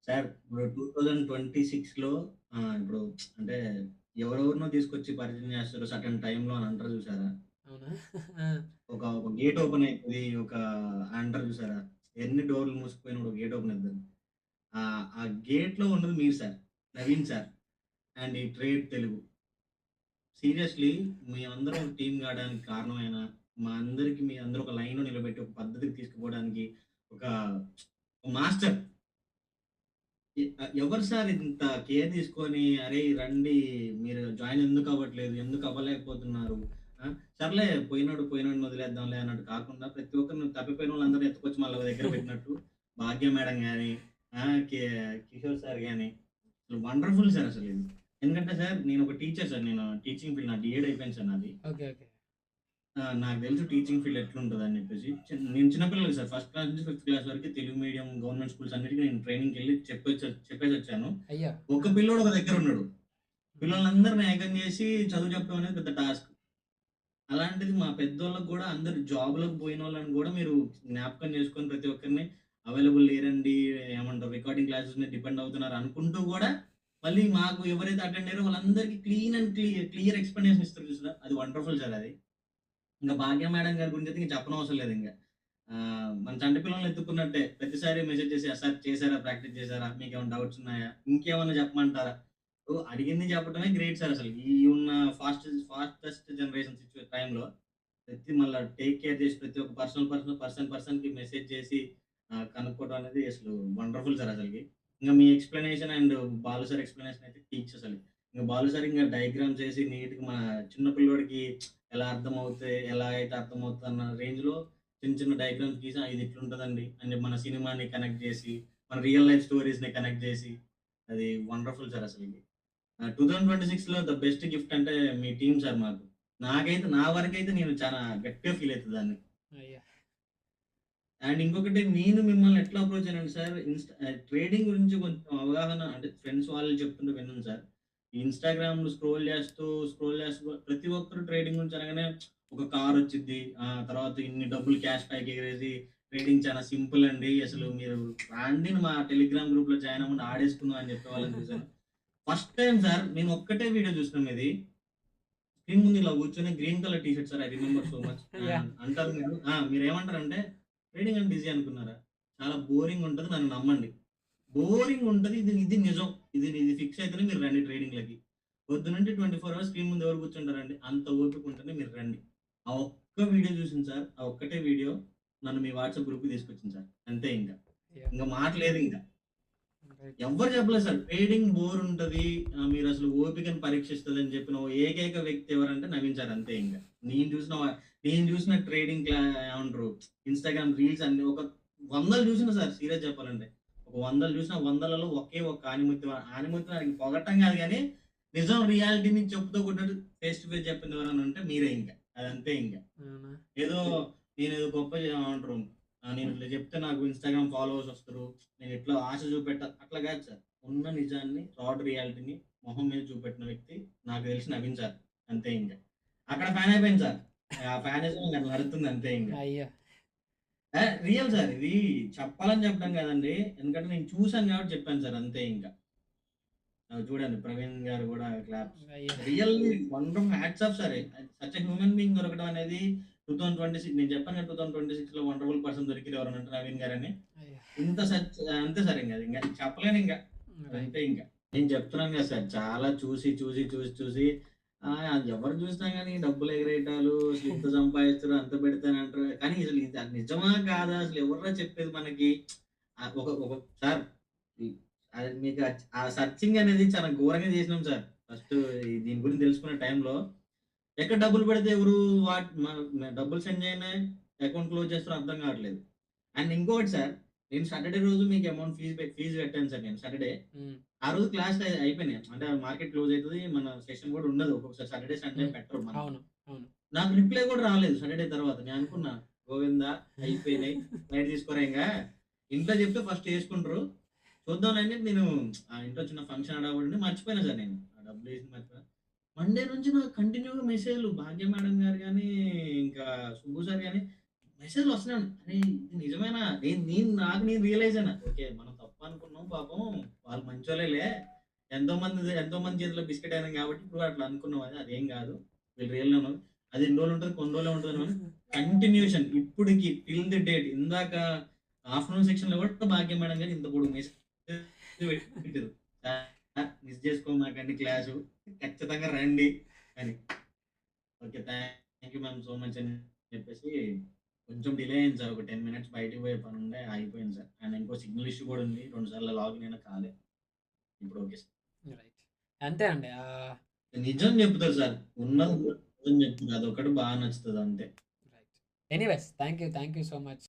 Sir ఇప్పుడు 2026లో ఇప్పుడు అంటే ఎవరెవరినో తీసుకొచ్చి పరిచయం చేస్తారు సర్టెన్ టైమ్‌లో అని అంటారు చూసారా? అవునా? ఆ! ఒక గేట్ ఓపెన్ అయితది. అంటారు చూసారా? ఎన్ని డోర్‌లు మూసుకుపోయినా ఒక గేట్ ఓపెన్ అయితదని. ఆ గేట్‌లో ఉన్నది మీరు సార్. నవీన్ సార్ అండ్ ఈ ట్రేడ్ తెలుగు. సీరియస్‌లీ మేమందరం ఒక టీమ్ కావడానికి కారణమైన మా అందరికి మీ అందరూ ఒక లైన్‌లో నిలబెట్టి ఒక పద్ధతికి తీసుకుపోవడానికి ఒక మాస్టర్ ఎవరు సార్ ఇంత కేర్ తీసుకొని, "అరేయ్! రండి మీరు జాయిన్ ఎందుకు అవ్వట్లేదు? ఎందుకు అవ్వలేకపోతున్నారు?" ఆ! సర్లే పోయినోడిని వదిలేద్దాంలే అన్నట్టు కాకుండా ప్రతి ఒక్కరిని తప్పిపోయినోళ్ళందరిని ఎత్తుకొచ్చి మళ్ళా దగ్గర పెట్టినట్టు భాగ్య మేడం గాని, ఆ! కి కిషోర్ సార్ గాని అసలు వండర్‌ఫుల్ సార్ అసలిది. ఎందుకంటే సార్ నేనొక టీచర్ సార్. నేను టీచింగ్ ఫీల్డ్ నా డీఎడ్ అయిపోయింది సార్ నాది. ఓకే. ఓకే. నాకు తెలుసు టీచింగ్ ఫీల్డ్ ఎట్లుంటదని చెప్పేసి. నేను చిన్న పిల్లలకి సార్ ఫస్ట్ క్లాస్ నుంచి ఫిఫ్త్ క్లాస్ వరకు తెలుగు మీడియం గవర్నమెంట్ స్కూల్స్ అన్నిటికి నేను ట్రైనింగ్‌కెళ్ళి చెప్పేసొచ్చాను. అయ్యో! ఒక ఆ! పిల్లోడు ఒక దగ్గరున్నాడు. హుహు. పిల్లలందరిని ఏకం చేసి చదువు చెప్పడం అనేది పెద్ద టాస్క్. అలాంటిది మా పెద్దోళ్ళకి గూడా అందరూ జాబ్‌లోకి పోయినోళ్ళని గూడా మీరు జ్ఞాపకం చేసుకొని ప్రతి ఒక్కరిని అవైలబుల్ లేరండి. ఏమంటారు రికార్డింగ్ క్లాసెస్ మీద డిపెండ్ అవుతున్నారు అనుకుంటూ గూడా మళ్ళీ మాకు ఎవరైతే అటెండ్ అయ్యారో వాళ్ళందరికీ క్లియర్ ఎక్స్‌ప్లనేషన్ ఇస్తారు చూసారా? అది వండర్‌ఫుల్ సార్ అది. ఇంక భాగ్య మేడం గారి గురించయితే ఇంక చెప్పనవసరం లేదింక. మన చంటి పిల్లల్ని ఎత్తుకున్నట్టే ప్రతిసారి మెసేజ్ చేసి, "సార్ చేసారా? ప్రాక్టీస్ చేసారా? మీకేమైనా డౌట్స్ ఉన్నాయా? ఇంకేమన్నా చెప్పమంటారా?" సో, అడిగింది చెప్పడమే గ్రేట్ సార్ అసలు. ఈ ఉన్న ఫాస్టెస్ట్ జనరేషన్ టైమ్‌లో మళ్ళా టేక్ కేర్ చేసి ప్రతి ఒక్క పర్సన్‌కి మెసేజ్ చేసి కనుక్కోవడం అనేది అసలు వండర్‌ఫుల్ సార్ అసలకి. ఇంక మీ explanation and Balu sir explanation అయితే పీక్స్ అసలు. ఇంక బాలు సార్ ఇంక డయాగ్రామ్స్ ఏసి నీట్‌గా మన చిన్న పిల్లోడికి ఎలా అయితే అర్థమవుతదన్న రేంజ్‌లో చిన్న చిన్న డయాగ్రామ్స్ గీసి ఇది ఇట్లుంటదండి అని చెప్పి మన సినిమాని కనెక్ట్ జేసి, మన రియల్ లైఫ్ స్టోరీస్‌ని కనెక్ట్ జేసి అది వండర్‌ఫుల్ సార్ అసలకి. 2026లో ద బెస్ట్ గిఫ్ట్ అంటే మీ టీమ్ సార్ మాకు. నా వరకైతే నేను చాలా గట్టిగా ఫీల్ అయితా దాన్ని. అయ్యో! అండ్ ఇంకొకటి నేను మిమ్మల్ని ఎట్లా అప్రోచ్ అయ్యానంటే సార్ ట్రేడింగ్ గురించి కొంచెం అవగాహన అంటే ఫ్రెండ్స్ వాళ్ళు చెప్తుంటే విన్నాను సార్. ఈ ఇన్‌స్టాగ్రామ్‌లో స్క్రోల్ చేస్తూ ప్రతి ఒక్కరు ట్రేడింగ్ గురించి అనగానే ఒక కార్ వచ్చిద్ది. తర్వాత ఇన్ని డబ్బులు క్యాష్ బ్యాక్ ఎగరేసి ట్రేడింగ్ చాలా సింపుల్ అండి. అసలు హ్మ్. మీరు రాండి మా టెలిగ్రామ్ గ్రూప్‌లో జాయిన్ అవ్వండి ఆడేసుకుందాం అని చెప్పేవాళ్ళని చూసాను. ఫస్ట్ టైమ్ సార్ నేను ఒక్కటే వీడియో చూసినా మీది. స్క్రీన్ ముందు ఇలా కూర్చొని green colour T shirt sir I remember so much. Yeah! అంటారు మీరు మీరేమంటారంటే ట్రేడింగ్ అంటే ఈజీ అనుకున్నారా? చాలా బోరింగ్ ఉంటది. నన్ను నమ్మండి. బోరింగ్ ఉంటది. ఇది నిజం. ఇది ఫిక్స్ అయితేనే మీరు రండి ట్రేడింగ్‌లకి. పొద్దునుండి 24 అవర్స్ స్క్రీన్ ముందు ఎవరు కూర్చుంటారండి? అంత ఓపిక ఉంటేనే మీరు రండి. ఆ ఒక్క వీడియో చూసింది సార్. ఆ ఒక్కటే వీడియో నన్ను మీ వాట్సాప్ గ్రూప్‌కి తీసుకొచ్చింది సార్. అంతే ఇంక. యాహ్! ఇంక మాట లేదింక. రైట్. ఎవ్వరు చెప్పలేదు సార్. ట్రేడింగ్ బోర్ ఉంటది. మీరసలు ఓపికని పరీక్షిస్తదని చెప్పిన ఏకైక వ్యక్తి ఎవరంటే నవీన్ సార్ అంతే ఇంక. నేను చూసిన వ నేను చూసిన ట్రేడింగ్ ఏమంటారు ఇన్‌స్టాగ్రామ్ రీల్స్ అన్ని ఒక వందలు చూసిన సార్ సీరియస్ చెప్పాలంటే. ఒక వందలు చూసిన వందలలో ఒకే ఒక్క ఆనిముత్యం ఆయనకి పొగట్టం కాదు గానీ, నిజం రియాలిటీని చెప్పుతో కొట్టినట్టు ఫేస్ టు ఫేస్ చెప్పింది ఎవరైనా ఉంటే మీరే ఇంక. అదంతే ఇంక. అవునా? ఏదో నేనేదో గొప్ప ఏమంటారు నేను ఇట్లా చెప్తే నాకు ఇన్‌స్టాగ్రామ్ ఫాలోవర్స్ వస్తారు. నేను ఇట్లా ఆశ చూపెట్ట అట్లా కాదు సార్. ఉన్న నిజాన్ని రియాలిటీని మొహం మీద చూపెట్టిన వ్యక్తి నాకు తెలిసి నవీన్ సార్. అంతే ఇంక. అక్కడ ఫ్యాన్ అయిపోయాను సార్. ఆ ఫ్యానిజం అట్లా నడుస్తుంది అంతే ఇంక. అయ్యో! రియల్ సార్ ఇది చెప్పాలని చెప్పడం కాదండి. ఎందుకంటే నేను చూసాను కాబట్టి చెప్పాను సార్ అంతే ఇంక. చూడండి ప్రవీణ్ గారు కూడా క్లాప్స్. అయ్యో! Really wonderful hats off sir. Such a human being దొరకడం అనేది 2026 నేను చెప్పాను కదా! 2026లో వండర్‌ఫుల్ పర్సన్ దొరికిర్రు ఎవరైనా ఉంటే నవీన్ గారని. అయ్యో! అంతే సార్ ఇంగ చెప్పలేనింక. రైట్. అదంతే ఇంక. నేను చెప్తున్నాను కదా సార్. చాలా చూసి ఎవరు చూసినా గాని డబ్బులు ఎగరేయటాలు, అసలు ఇంత సంపాదిస్తుర్రు, అంత పెడతానంటారు. కానీ అసలు ఇది అది నిజమా? కాదా? అసలు ఎవర్రా చెప్పేది మనకి? ఒక ఒక సార్ ఈ అది మీకు ఆ సెర్చింగ్ అనేది చాలా ఘోరంగా చేసినాం సార్. ఫస్ట్ దీని గురించి తెలుసుకునే టైంలో ఎక్కడ డబ్బులు పెడితే ఎవరు వాట్ మ మ డబ్బులు సెండ్ చేయగానే అకౌంట్ క్లోజ్ చేస్తారో అర్థం కావట్లేదు. అండ్ ఇంకోటి సార్, నేను సాటర్‌డే రోజు మీకు అమౌంట్ ఫీజ్ కట్టాను సార్ నేను సాటర్‌డే. హ్మ్. ఆ రోజు క్లాస్‌లు అయిపోయినాయి. అంటే మార్కెట్ క్లోజ్ అయితది. మన సెషన్ కూడా ఉండదు. ఒక్కొక్కసారి సాటర్‌డే, సండే హ్మ్. పెట్టరు మనకి. అవును. అవును. నాకు రిప్లై కూడా రాలేదు సాటర్‌డే తర్వాత. నేను అనుకున్నా, గోవిందా అయిపోయినాయి. లైట్ తీసుకోరా ఇంగ. ఇంట్లో చెప్తే ఫస్ట్ ఏసుకుంటరు. చూద్దాంలే అని నేను ఇంట్లో చిన్న ఫంక్షన్ హడావుడి ఉండి మర్చిపోయినా సార్ నేను. ఆ డబ్బులేసింది మర్చిపోయినా. మండే నుంచి నాకు కంటిన్యూ‌గా మెసేజ్‌లు భాగ్య మేడం గారు గాని, ఇంకా సుబ్బు సార్ గాని మెసేజ్‌లు వస్తున్నాయి. అరే! ఇది నిజమేనా? నేను నేను నాకు నేను రియలైజ్ అయినా. ఓకే. మనం అనుకున్నాం పాపం వాళ్ళు మంచోళ్ళేలే ఎంతో మంది చేతిలో బిస్కెట్ అయినాం కాబట్టి ఇప్పుడు అట్లా అనుకున్నాం అది అదేం కాదు వీళ్ళు రియల్ ఉన్నారు అది ఎన్ని రోజులు ఉంటుంది కొన్ని రోజులు ఉంటుంది అని కంటిన్యూషన్ ఇప్పటికి టిల్ ది డేట్ ఇందాక ఆఫ్టర్నూన్ సెక్షన్ లో కూడా భాగ్యం మేడం గారు ఇంత పొడుగు మెసేజ్ పెట్టారు మిస్ చేసుకోమాకండి క్లాసు ఖచ్చితంగా రండి అని okay thank you ma'am so much అని చెప్పేసి కొంచెం డిలే అయింది సార్ ఒక 10 minutes బయటికి పోయే పని ఉండే ఆగిపోయింది సార్ అండ్ ఇంకో సిగ్నల్ ఇష్యూ కూడా ఉంది 2 సార్లు లాగిన్ అయినా కాలే ఇప్పుడు ఓకే సార్ రైట్. అంతే అండి. నిజం చెప్తారు సార్ ఉన్నది నిజం చెప్తారు అదొకటి బాగా నచ్చుతుంది అంతే right. Anyways thank you so much.